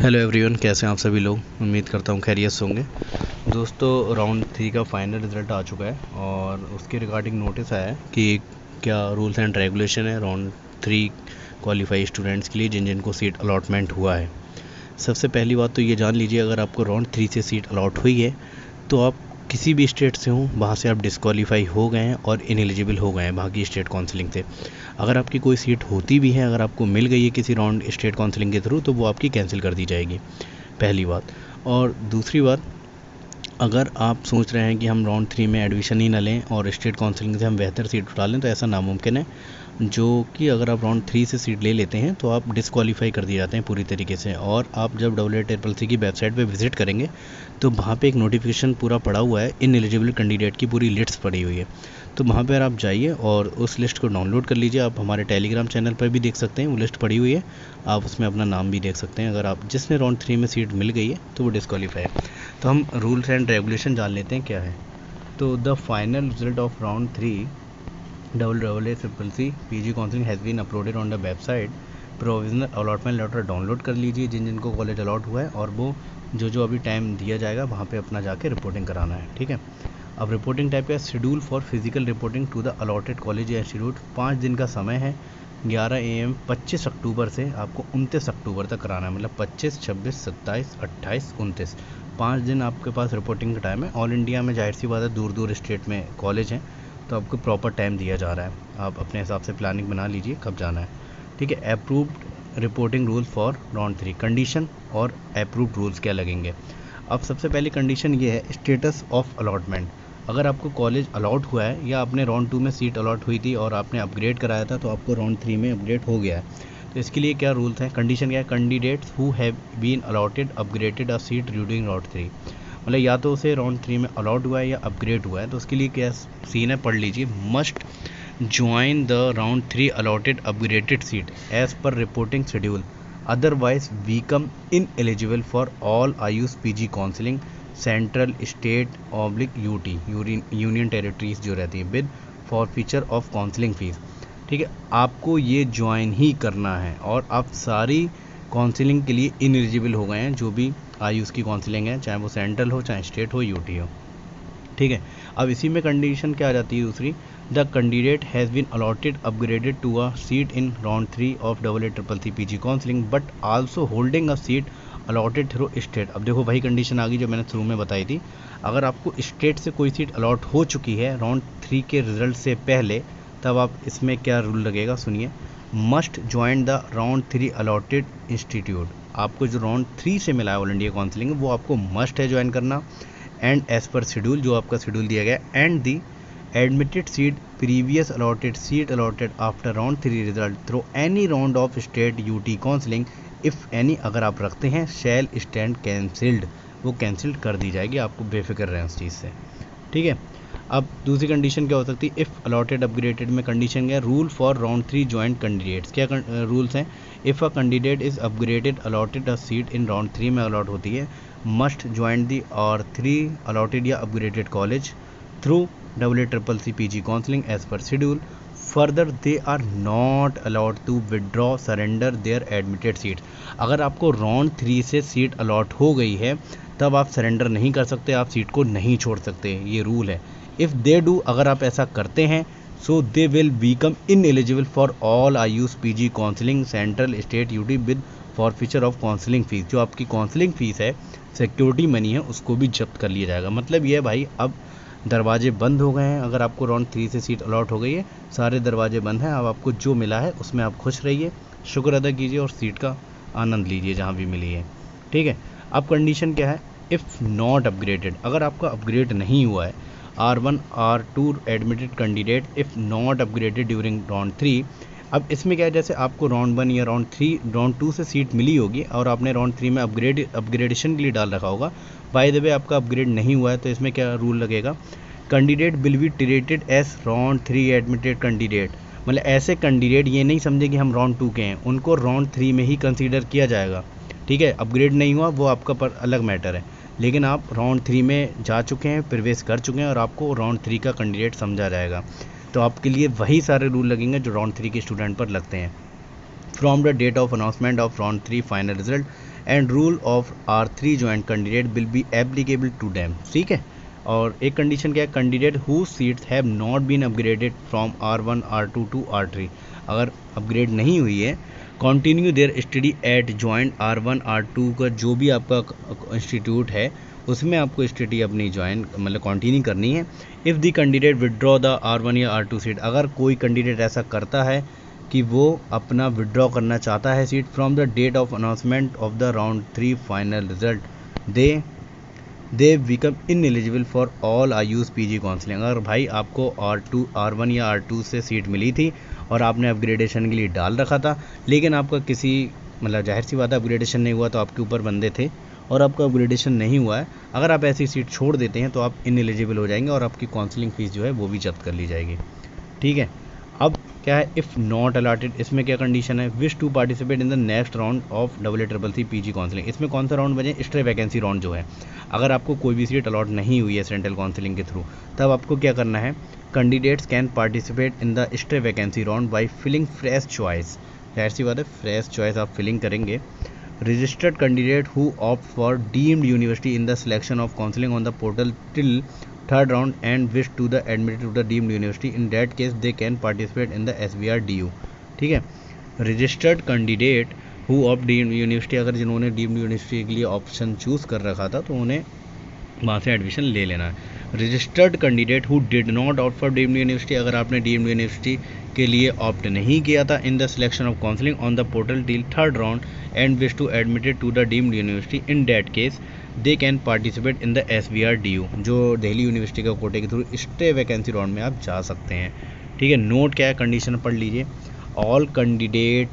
Hello everyone, कैसे हैं आप सभी लोग। उम्मीद करता हूँ खैरियत से होंगे। दोस्तों, राउंड 3 का फाइनल रिज़ल्ट आ चुका है और उसके रिगार्डिंग नोटिस आया है कि क्या रूल्स एंड रेगुलेशन है राउंड 3 क्वालिफाई स्टूडेंट्स के लिए जिन जिनको सीट अलॉटमेंट हुआ है। सबसे पहली बात तो ये जान लीजिए, अगर आपको राउंड 3 से सीट अलॉट हुई है तो आप किसी भी स्टेट से हों, वहाँ से आप डिस्क्वालीफाई हो गए हैं और इनएलिजिबल हो गए हैं बाकी स्टेट काउंसलिंग से। अगर आपकी कोई सीट होती भी है, अगर आपको मिल गई है किसी राउंड स्टेट काउंसलिंग के थ्रू, तो वो आपकी कैंसिल कर दी जाएगी, पहली बात। और दूसरी बात, अगर आप सोच रहे हैं कि हम राउंड 3 में एडमिशन ही ना लें और स्टेट काउंसलिंग से हम बेहतर सीट उठा लें, तो ऐसा नामुमकिन है। जो कि अगर आप राउंड 3 से सीट ले लेते हैं तो आप डिस्क्वालीफाई कर दिए जाते हैं पूरी तरीके से। और आप जब AACC की वेबसाइट पे विज़िट करेंगे तो वहाँ पे एक नोटिफिकेशन पूरा पड़ा हुआ है, इन एलिजिबल कैंडिडेट की पूरी लिस्ट पड़ी हुई है। तो वहाँ पर आप जाइए और उस लिस्ट को डाउनलोड कर लीजिए। आप हमारे टेलीग्राम चैनल पर भी देख सकते हैं, वो लिस्ट पड़ी हुई है। आप उसमें अपना नाम भी देख सकते हैं। अगर आप जिसने राउंड 3 में सीट मिल गई है तो वो डिस्क्वालीफाई है। तो हम रूल्स एंड रेगुलेशन जान लेते हैं क्या है। तो the final result of round 3 AACC PG counselling has been uploaded on the website. Provisional allotment letter download कर लीजिए जिन जिनको कॉलेज अलॉट हुआ है, और वो जो अभी टाइम दिया जाएगा वहाँ पे अपना जाके रिपोर्टिंग कराना है, ठीक है। अब रिपोर्टिंग टाइप का schedule for physical reporting to the allotted college या इंस्टीट्यूट। 5 दिन का समय है, 11 AM 25 अक्टूबर से आपको 29 अक्टूबर तक कराना है। मतलब 25, 26, 27, 28, 29, 5 दिन आपके पास रिपोर्टिंग का टाइम है। ऑल इंडिया में जाहिर सी बात है, दूर दूर स्टेट में कॉलेज हैं, तो आपको प्रॉपर टाइम दिया जा रहा है। आप अपने हिसाब से प्लानिंग बना लीजिए कब जाना है, ठीक है। Approved reporting rule for round 3, condition और अप्रूव्ड रूल्स क्या लगेंगे। अब सबसे पहली कंडीशन ये है, स्टेटस ऑफ अलॉटमेंट। अगर आपको कॉलेज अलॉट हुआ है या आपने राउंड 2 में सीट अलॉट हुई थी और आपने अपग्रेड कराया था, तो आपको राउंड 3 में अपग्रेड हो गया है, तो इसके लिए क्या रूल्स हैं, कंडीशन क्या है। Candidates who have been allotted upgraded a seat during round 3, मतलब या तो उसे राउंड 3 में अलॉट हुआ है या अपग्रेड हुआ है, तो उसके लिए क्या सीन है, पढ़ लीजिए। Must join the round 3 allotted upgraded seat as per reporting schedule, otherwise become in eligible for all AYUSH PG counselling central state oblique UT union territories जो रहती है, with forfeiture of counselling fees, ठीक है। आपको ये ज्वाइन ही करना है और आप सारी काउंसलिंग के लिए इनएलिजिबल हो गए हैं, जो भी आयुष की काउंसलिंग है, चाहे वो सेंट्रल हो, चाहे स्टेट हो, UT हो, ठीक है। अब इसी में कंडीशन क्या आ जाती है दूसरी, the candidate has been allotted upgraded to a seat in round 3 of AACC PG counselling but also holding a seat allotted through state. अब देखो वही कंडीशन आ गई जो मैंने शुरू में बताई थी। अगर आपको स्टेट से कोई सीट अलॉट हो चुकी है राउंड 3 के रिजल्ट से पहले, तब आप इसमें क्या रूल लगेगा, सुनिए। Must join the round 3 allotted institute. आपको जो राउंड 3 से मिला है ऑल इंडिया काउंसलिंग, वो आपको मस्ट है ज्वाइन करना। एंड एज पर शेड्यूल, जो आपका शेड्यूल दिया गया, and the admitted seat previous allotted seat allotted after round 3 result through any round of state UT counselling if any, अगर आप रखते हैं, शैल स्टैंड कैंसिल्ड, वो कैंसिल्ड कर दी जाएगी। आपको बेफिक्र रहें उस चीज़ से, ठीक है। अब दूसरी कंडीशन क्या हो सकती है, इफ़ अलॉटेड अपग्रेडेड में कंडीशन क्या है, rule for round 3 joint candidates. क्या रूल्स हैं, if a candidate is upgraded allotted a seat in round 3 में अलॉट होती है, मस्ट ज्वाइन दी और 3 अलॉटेड या upgraded college through AACC PG counselling as per schedule. Further they are not allowed to withdraw surrender their admitted seat. अगर आपको round 3 से seat allot हो गई है तब आप सरेंडर नहीं कर सकते, आप सीट को नहीं छोड़ सकते, ये रूल है। इफ़ दे डू, अगर आप ऐसा करते हैं, so they will become in eligible for all AYUSH PG counselling central state UT with forfeiture of counselling fees. जो आपकी काउंसलिंग फ़ीस है, सिक्योरिटी मनी है, उसको भी जब्त कर लिया जाएगा। मतलब ये भाई, अब दरवाजे बंद हो गए हैं। अगर आपको राउंड 3 से सीट अलॉट हो गई है, सारे दरवाजे बंद हैं। अब आपको जो मिला है उसमें आप खुश रहिए, शुक्र अदा कीजिए और सीट का आनंद लीजिए जहाँ भी मिली है, ठीक है। अब कंडीशन क्या है, इफ़ नॉट अपग्रेडेड, अगर आपका अपग्रेड नहीं हुआ है, R1 R2 admitted candidate if not upgraded during round 3। अब इसमें क्या है, जैसे आपको राउंड 1 या राउंड 2 से सीट मिली होगी और आपने राउंड 3 में अपग्रेडेशन के लिए डाल रखा होगा, बाय द वे आपका अपग्रेड नहीं हुआ है, तो इसमें क्या रूल लगेगा, candidate will be treated as round 3 admitted candidate. मतलब ऐसे कैंडिडेट ये नहीं समझे कि हम राउंड 2 के हैं, उनको राउंड 3 में ही कंसीडर किया जाएगा, ठीक है। अपग्रेड नहीं हुआ वो आपका पर अलग मैटर है, लेकिन आप राउंड 3 में जा चुके हैं, प्रवेश कर चुके हैं, और आपको राउंड 3 का कैंडिडेट समझा जाएगा। तो आपके लिए वही सारे रूल लगेंगे जो राउंड 3 के स्टूडेंट पर लगते हैं। From the date of announcement of round 3 final result and rule of R3 joint candidate will be applicable to them. ठीक है, और एक कंडीशन क्या है, candidate who seats have not been upgraded from R1 R2 to R3, अगर upgrade नहीं हुई है, continue their study at joint R1 R2 का जो भी आपका इंस्टीट्यूट है उसमें आपको स्टडी अपनी ज्वाइन मतलब कंटिन्यू करनी है। If the candidate withdraw the R1 या R2 सीट, अगर कोई कैंडिडेट ऐसा करता है कि वो अपना विदड्रॉ करना चाहता है seat from the date of announcement of the round 3 final result, they become ineligible for all IU's PG counselling. अगर भाई आपको R2 R1 या R2 से सीट मिली थी और आपने अपग्रेडेशन के लिए डाल रखा था, लेकिन आपका किसी मतलब जाहिर सी बात है अपग्रेडेशन नहीं हुआ तो आपके ऊपर बंदे थे और आपका अपग्रेडेशन नहीं हुआ है, अगर आप ऐसी सीट छोड़ देते हैं तो आप इनएलिजिबल हो जाएंगे और आपकी काउंसलिंग फ़ीस जो है वो भी जब्त कर ली जाएगी। ठीक है, अब क्या है, इफ़ नॉट अलॉटेड, इसमें क्या कंडीशन है, wish to participate in the next round of ACCC PG counselling. इसमें कौन सा राउंड बचे, स्ट्रे वैकेंसी राउंड जो है, अगर आपको कोई भी सीट अलॉट नहीं हुई है सेंट्रल काउंसलिंग के थ्रू, तब आपको क्या करना है, candidates can participate in the stray vacancy round by filling fresh choice. जाहिर सी बात है फ्रेश चॉइस आप फिलिंग करेंगे। Registered candidate who opt for deemed university in the selection of counseling on the portal till third round and wish to the admitted to the deemed university, in that case they can participate in the SBR DU। ठीक है, registered candidate who of deemed university, अगर जिन्होंने deemed university के लिए option choose कर रखा था तो उन्हें वहाँ से एडमिशन ले लेना है। Registered candidate who did not opt for deemed university, अगर आपने डीम्ड यूनिवर्सिटी के लिए ऑप्ट नहीं किया था in the selection of counselling on the portal till third round and wish to admitted to the deemed university, in that case they can participate in the SBR DU, जो Delhi university का कोटे के through stay vacancy round में आप जा सकते हैं। ठीक है, नोट क्या है, कंडीशन पढ़ लीजिए। All candidate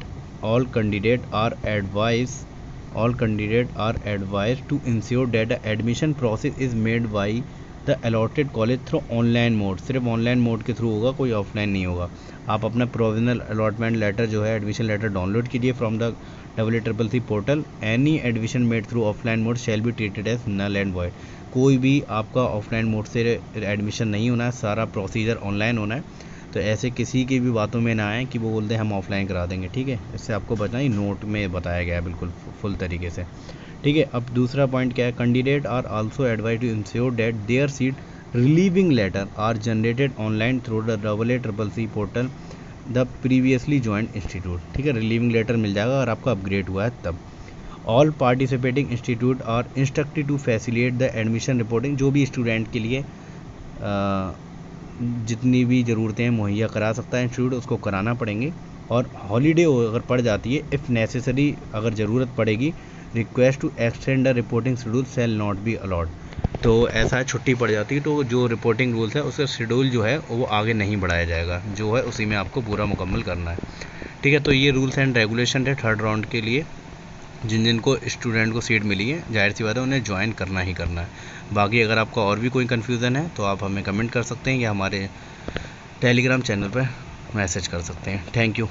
are advise to ensure that the admission process is made by the allotted college through online mode, सिर्फ ऑनलाइन मोड के थ्रू होगा, कोई ऑफलाइन नहीं होगा। आप अपना प्रोविजनल अलॉटमेंट लेटर जो है एडमिशन लेटर डाउनलोड कीजिए from the ACCC portal. Any admission made through offline mode shall be treated as null and void, कोई भी आपका ऑफलाइन मोड से एडमिशन नहीं होना है, सारा प्रोसीजर ऑनलाइन होना है। तो ऐसे किसी की भी बातों में ना आए कि वो बोलते हैं हम ऑफलाइन करा देंगे। ठीक है, इससे आपको बचना ही, नोट में बताया गया है बिल्कुल फुल तरीके से। ठीक है, अब दूसरा पॉइंट क्या है, candidate are also advise to ensure that their seat relieving letter are generated online through the ACCC portal the previously joint institute. ठीक है, रिलीविंग लेटर मिल जाएगा अगर आपका अपग्रेड हुआ है तब। All participating institute are instructed to facilitate the admission reporting, जो भी स्टूडेंट के लिए जितनी भी ज़रूरतें मुहैया करा सकता है इंस्टीट्यूट उसको कराना पड़ेंगे। और हॉलीडे अगर पड़ जाती है, इफ़ नेसेसरी अगर ज़रूरत पड़ेगी, request to extend the reporting schedule shall not be allowed. तो ऐसा छुट्टी पड़ जाती है तो जो रिपोर्टिंग रूल्स है उसका शेड्यूल जो है वो आगे नहीं बढ़ाया जाएगा, जो है उसी में आपको पूरा मुकम्मल करना है। ठीक है, तो ये रूल्स एंड रेगुलेशन है थर्ड राउंड के लिए। जिनको स्टूडेंट को सीट मिली है जाहिर सी बात है उन्हें ज्वाइन करना ही करना है। बाकी अगर आपका और भी कोई कन्फ्यूज़न है तो आप हमें कमेंट कर सकते हैं या हमारे टेलीग्राम चैनल पर मैसेज कर सकते हैं। Thank you.